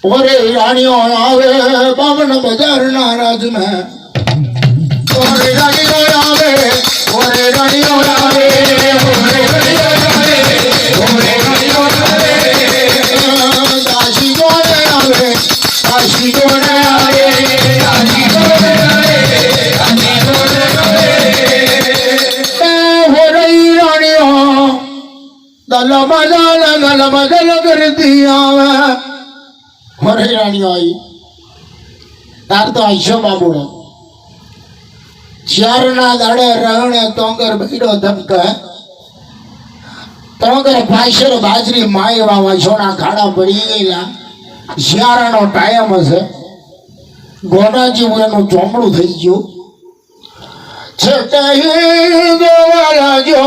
ઓરે રાણીઓ આવે બામણ બજાર ના રાજ में ઓરે રાણીઓ આવે ઓરે રાણીઓ આવે ઓરે રાણીઓ આવે ઓરે રાણીઓ આવે દાસી જોડે આવે દાસી જોડે આવે દાસી જોડે આવે દાસી જોડે આવે ઓરે રાણીઓ દલ મજલ કરતી આવે ઓરે રાણીઓ आई तार तो आईशो बाबूड़ो चार ना दाड़े रहने तोंगर बैठो धमका तोंगर पाशर बाजरी माई वावा छोना खाड़ा पड़ी गईला शियारानो टाइम हसे गोनाजी उएनु ચોમડું થઈ ગયું છટાઈ દેવાલા જો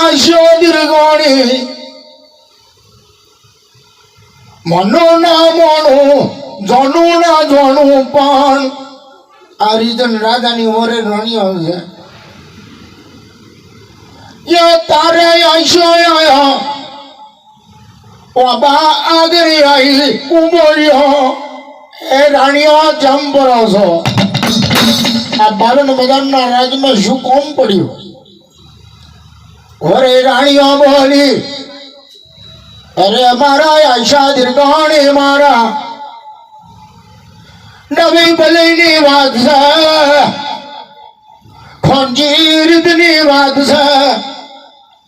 આશો દીર્ઘોણી મનો ના મોણું જોનું ના જોનું પણ આ રીજન રાજાની ઓરે રણ્યો છે યા તારે આશો આયા ઓબા આગરી आई ઉમોળ્યો એ રાણીઓ ચંપરો છો આ બાવન બજારના રાજમાં શું કોમ પડ્યું ઓરે રાણીઓ બોલી अरे मारा आशा दीर्घाणी मारा नवी बलैनी वाद से खंजीरितनी वाद से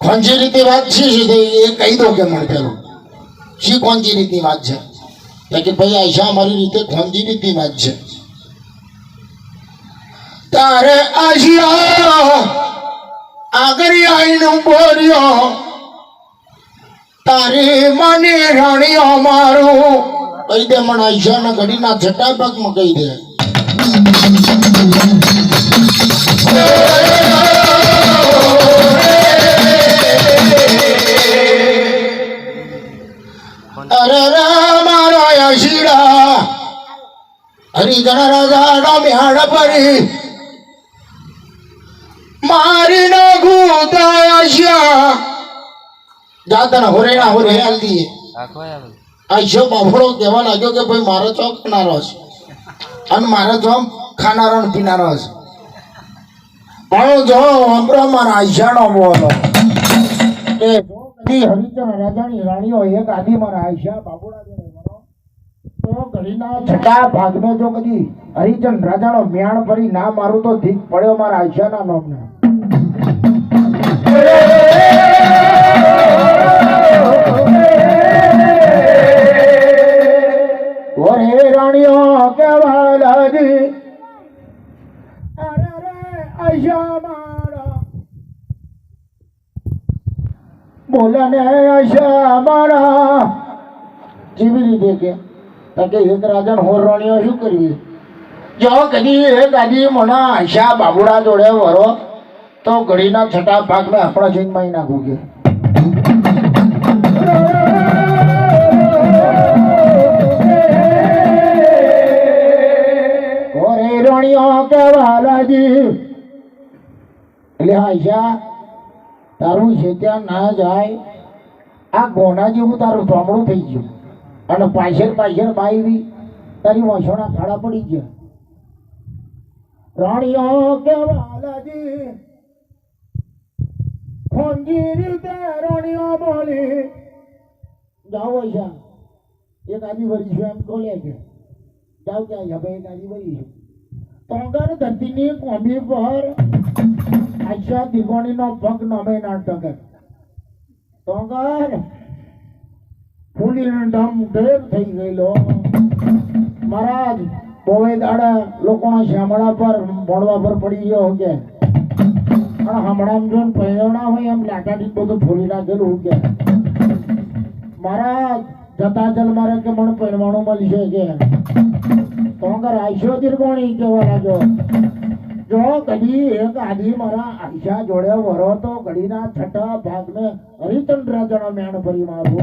खंजीरिती वाद शी ये कही दो के मन पेलो शी खंजीरिती वाद है लेकिन भाई आशा हमारी रीते खंजीरिती वाद है तारे आशिया आगरी आई नु बोलियो तारी मानी राणियो मारो कही दे मन आयशा ने घड़ी ना छटा पग में कही दे अरे रे मारा आशीड़ा हरिजन राजा ना म्याड़ परी मारी ना घूता आशा जाता हो रे हाल दिए आशो बाबड़ो कहवा लाग्यो के भाई मारो चो खानारो अन मारो चो खानारो पीनारो पण जो हमरो मारा आयशानो बोलो ए कदी हरिचंद्र राजानी राणीओ एक आदि मारा आयशा बाबुड़ा जोड़े मरो तो घड़ीना छठा भाग में जो कदी हरिचंद्र राजानो म्याण परी ना मारू तो ठीक पड़्यो मारा आयशाना नामने ओरे राणियो केवाला जी अरे रे आयशा मारा बोला ने आयशा मारा जीवी रीते के ताके एक राजन होर राणियो शू करवी जो कदी एक आदि मना आयशा बाबुड़ा जोड़े वरो तो घड़ीना छठा भाग में अपना जीन में ही नाखोगे राणियों के वाला जी आयशा तारू छेत्या ना जाए आ गोना जेवू तारू ચોમડું થઈ ગયું અને પાછળ બાઈ બી તારી વસોણા ખાડા પડી ગયા રાણીઓ કે વાલાજી ખોંજીરી તે રાણીઓ બોલી જાઓ આયશા એક આદિ વરી છે એમ બોલે છે જાઓ કે આયશા ભાઈ એક આદિ વરી છે तोंगर धरती कोमी पर आशा दिगोणी नो पग नमे नाटक तोंगर फूली दम ढेर थई गईलो महाराज बोवे दाड़ा लोकोना शामड़ा पर मोड़वा पर पड़ी गयो हो के पण हमणाम जोन पयोना होय एम लाटाडी બધું ફોલી નાખેલું हो के महाराज जता जल मारे के मन पणवाणो मळी छे के तोंगर आयशो दीर्घोणी केवा लागो जो कदी एक आदि मारा आयशा जोड़े वरो तो घड़ी ना छठा भाग में हरिचंद्र राजा म्याण भरी मारू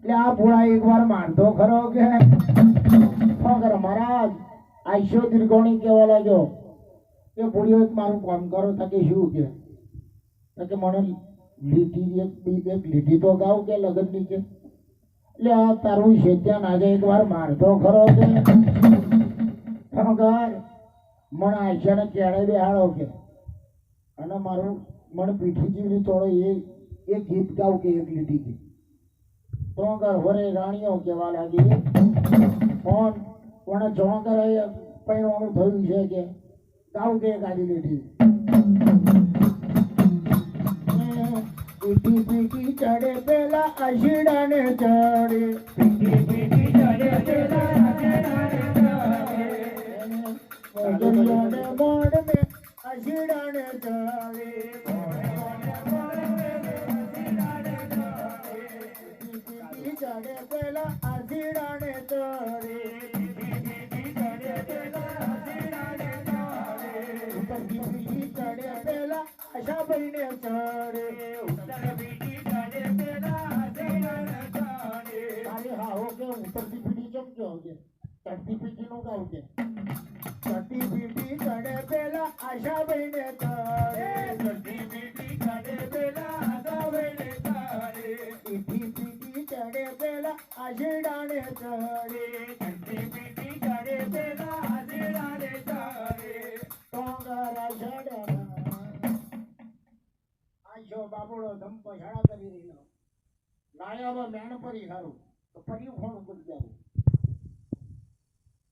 એટલે આ ભોળા એકવાર મારતો ખરો કે ફકર મહારાજ આઈશો દીર્ઘોણી કહેવા લાગ્યો કે ભોળીઓ એક મારું કામ કરો તાકે શું કે મને લીટી એક લીટી તો ગાવ કે લગનની કે એટલે આ તારું શેત્યાન આજે એકવાર મારતો ખરો કે ફકર મને આઈશાને કેળે બેહાડો કે અને મારું મને પીઠી જેવી તોડો એ ગીત ગાવ કે એક લીટી કે ચોંકર હોરે રાણીઓ કહેવા લાગી કોણ કોને ચોંકર પૈણવાનું થયું છે કે ગાવ કે ગાડી લીધી પીઠી પીઠી ચડે પેલા આશીડાને ચડે પીઠી પીઠી ચડે પેલા આશીડાને ચડે મોડ મે આશીડાને ચડે ચડે પેલા આશીડાને ચડે ચડે પેલા આશાભાઈને ચડે હાહો કે ઉતરતી પીઢી કેમ કહો કે ચડતી પીઢી નું ગાવ કે ચડતી પીઢી ચડે પેલા આશાભાઈને ચડે ચડતી પીઢી ચડે પેલા આશાભાઈને ચડે પીઠી પીઢી ચડે પેલા આશીડાને ચડે ચડતી પીઢી ચડે પેલા આશીડાને ચડે ટોંગરા ચડે આશો બાબુડો ધમ પછાડા કરી રહ્યો લાયામાં મેણ પરી હારું તો પર્યું ફોન કરી જાવ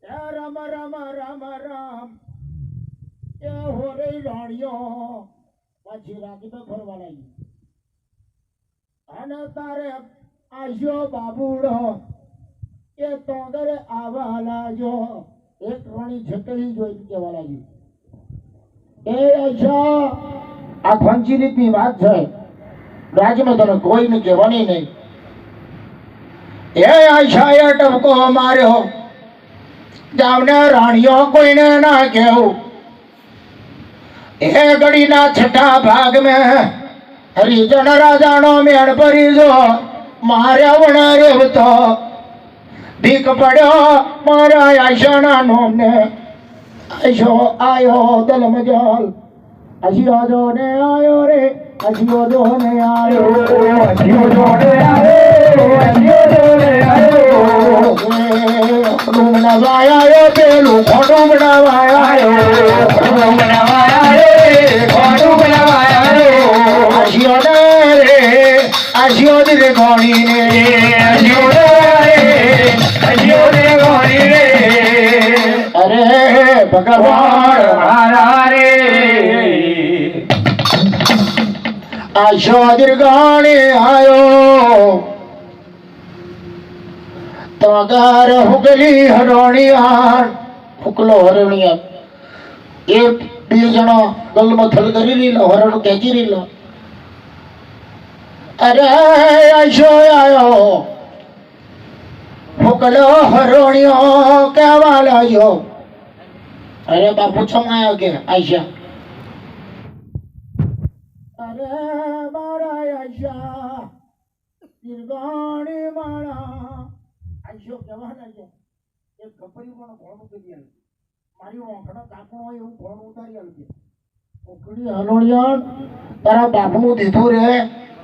એ રામ રામ રામ રામ એ હોરે રાણીઓ પાછી રાખીને ફરવા લાગી અને તારે આશો બાબુડો એ તોગરે આવા લાગ્યો એક રાણી છટડી જોઈ કહેવા લાગી એ આશા આ ખંચી રીતની વાત છે રાજમાં તને કોઈને કહેવાની નહીં એ આશાએ ટપકો માર્યો જાવને રાણીઓ કોઈને ના કહેવું એ ઘડીના છઠ્ઠા ભાગ મેં હરિજન રાજાનો મેળ ભરી જો માર્યા વણા રેવતો ભીખ પડ્યો મારા આશાના નોમને આશો આયો દલ મજાલ આશિયો જો ને આયો રે આશિયો જો ને આયો આશિયો જો ને આયો આશિયો જો ને આયો ખોડું બનાવાયો પેલું ખોડું બનાવાયો ખોડું બનાવાયો ખોડું બનાવાયો આશિયો ને રે આશિયો રે ગોણી ને આશિયો રે આશિયો રે ગોણી રે અરે ભગવાન મારા રે આશો દીર્ઘાણી આયો તગાર હુકલી હરણિયા હુકલો હરણિયા એ બે જણા ગલમાં થલ કરી લીલો હરણ ખેંચી લીલો અરે આશો આયો હુકલો હરણિયો કેવા લાગ્યો અરે બાપુ છમાયો કે આશા અરે મારા આશા દીર્ઘાણી મારા આશો કહેવા લાગ્યો એક કપડી પણ ઘોડું કરી આવી મારી ઓંખડો કાપો હોય એવું ઘોડું ઉતારી આવી ઓકડી હલોણિયા તારા બાપનું દીધું રે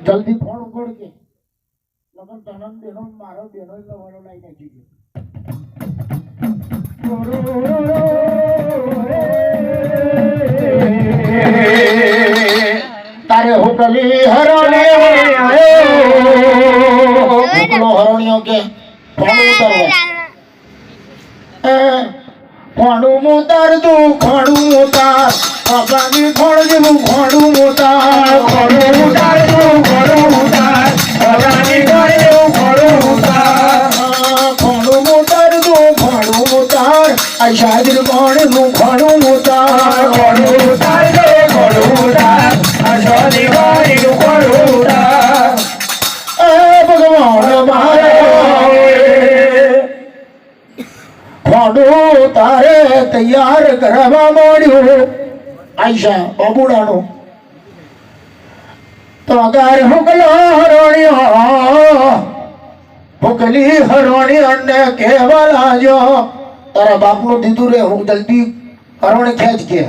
જલ્દી ફોન ઉકળ કે લગન તનન બેનો મારો બેનો લવાડો લઈ નાખી ગયો તારે હોટલી હરણે આયો હરણિયો કે ખોડું મોતાર તું ખોડું મોતાર બાબાની ખોડ જેવું ખોડું મોતાર ખોડું મોતાર તું ખોડું મોતાર બાબાની ખોડ જેવું ખોડું મોતાર ખોડું મોતાર તું ખોડું મોતાર આ શાદીર કોણ નું ખોડું મોતાર ખોડું મોતાર ખોડું મોતાર આ શાદી કોણ નું ખોડું મોતાર એ ભગવાન મારા ખોડું તારે તૈયાર કરવા માંડ્યું આયશા બાબુડાનો તો અગાર હુકલો હરણ્યો ફૂકલી હરવણી અને કહેવા લાજો તારા બાપનું દીધું રે હું જલ્દી હરવણી ખેંચ કે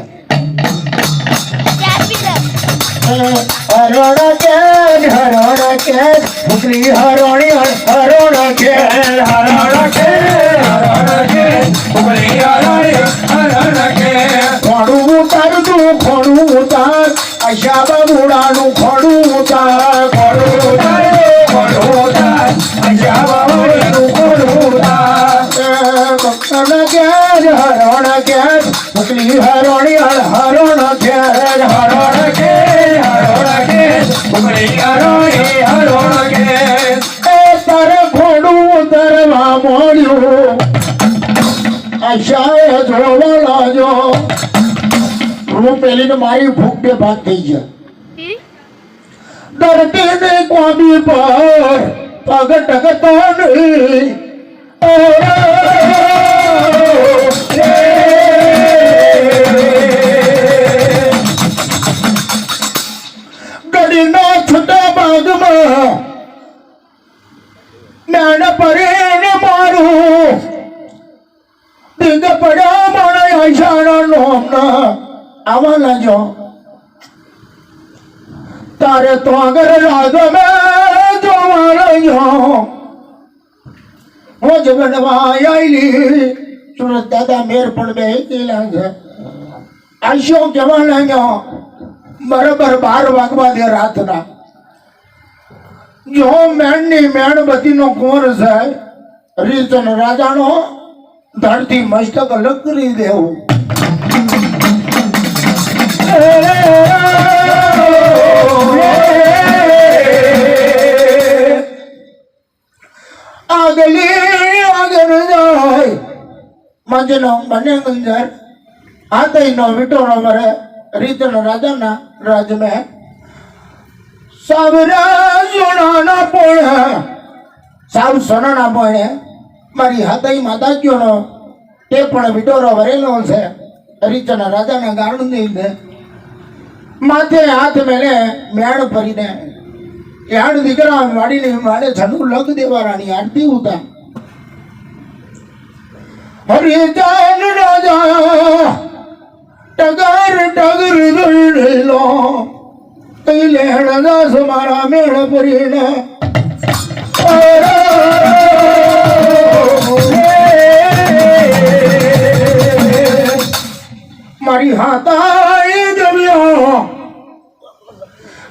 હરણ કે ફૂકલી હરવણી હરણ કે ખોડું ઉતાર તું ખોડું ઉતાર આશા બાબુડાનું ખોડું ઉતાર ખોડું ઉતાર આશા બાબુડાનું ખોડું ઉતાર હરણ કે ફૂકલી હરવણી હરણ કે તારે ખોડું ઉતરવા મળ્યું આશાએ જોવા લાજો હું પેલી ને મારી ભૂખ બે ભાગ થઈ ગયા ધરતી ને કોબી પર પગ ટકતો નહીં ગડીના છૂટા ભાગમાં જ્ઞાન પરીને મારું દીગ પડ્યા મને આશાના નોમના આવા લાજો તારે તો આગળ લાગો મેં જોવા લાગ્યો હું જ બનવા આવેલી સુરત દાદા મેર પણ બે ગયેલા છે આશો કેવા લાગ્યો બરાબર 12 વાગવા દે રાતના જો મેણની મેણબત્તીનો કુંવર છે રીતન રાજાનો ધરતી મસ્તક અલગ કરી દેવું આગલી આગળ જાય મંજનો બને ગંજર આ તઈનો વિટોનો મરે રીતન રાજાના રાજમે સાવરા સોનાના પોણે સાવ સોનાના પોણે મારી હાથઈ માતા ગયોનો તે પણ વિટોરો વરેલો છે રીતના રાજાના ગારણું દઈને માથે હાથ મેલે મેણ ભરીને યાડ દીકરા વાડીને વાડે છનું લગ દેવારાની આરતી ઉતા હરિજાન રાજા ટગર દોડેલો કઈ લેણ દાસ મારા મેળ ભરીને મારી હાથાઈ જમ્યો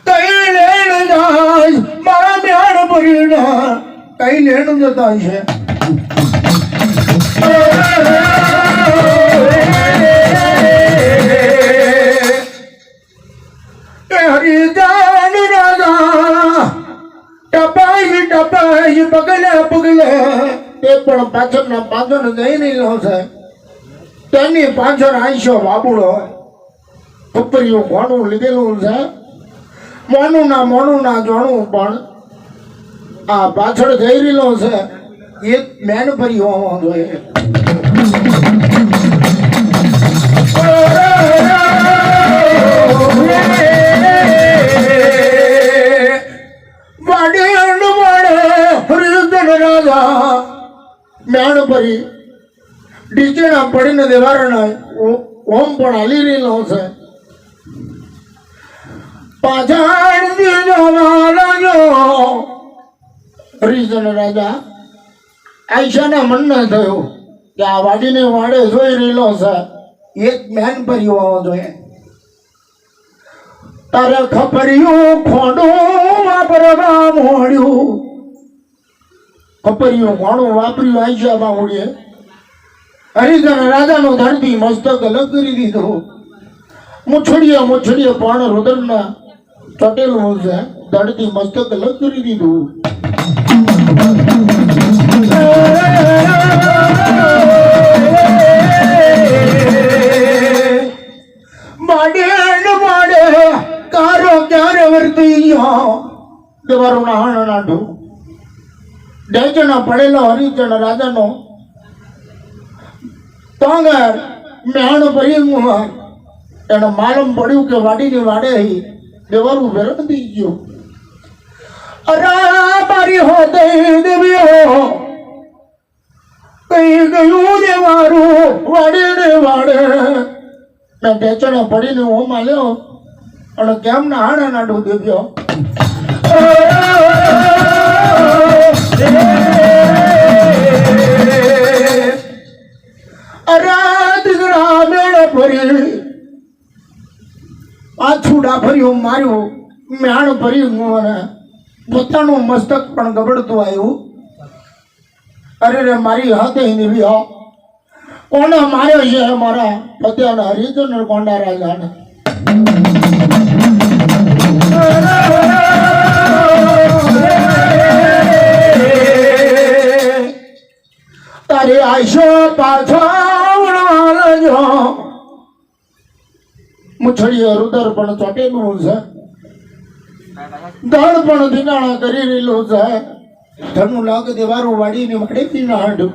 કઈ લેણ દાસ મારા મેળ ભરીને કઈ લેણ જતા છે હરિજાન રાજા ટપાઈ પગલે પગલે તે પણ પાછળના પાંદોને જઈ રહેલો છે તેની પાછળ આંશો બાબુડો ઉપરિયું મોણું લીધેલું છે મોનું ના જોણું પણ આ પાછળ જઈ રહેલો છે એક મેન ભરી હોવો જોઈએ મેણ ભરી ડીચેણા પડીને દેવારના ઓમ પણ હાલી રહેલો છે પાછળ રીઝન રાજા આયશાના મનને થયું કે આ વાડીને વાડે જોઈ રહેલો છે એક મેન ભરી હોવો જોઈએ તારે ખપર્યું ખોડું વાપરવા મોડ્યું ખપર્યું ઘણું વાપર્યું આઈશામાં ઉડીએ હરિજન રાજાનો ધરતી મસ્તક અલગ કરી દીધું મુછડીએ પણ રુદરના ચોટેલું છે ધરતી મસ્તક અલગ કરી દીધું માડે કારો ક્યારે વર્તી ગયો દેવારું હાણ નાઠું ડેચણા પડેલો હરિચણ રાજાનો તોંગર મેણ ભર્યું એને માલમ પડ્યું કે વાડીની વાડે દેવારું વેરણ થઈ ગયું અરે મારી હોતે દેવ્યો કઈ ગયું દેવારું વાડે ને વાડે મેં ટેચડે પડીને હું માલ્યો અને કેમ ના હાડે નાડું દેવ્યો અરે દીકરા મેળે ફરી આ છૂડા ફર્યું માર્યું મેણ ફર્યું મને પોતાનું મસ્તક પણ ગબડતું આવ્યું અરે રે મારી હાથે નીવી હો કોને માર્યો છે મારા પત્યાના હરિજન કોંડા રાજાને તારી આશો પાછળ મુછડીએ રુદર પણ ચોટેલું છે દળ પણ ધીનાણા કરી રહેલું છે ધનું લાગ દેવારું વાડીને મડે પીના હાડું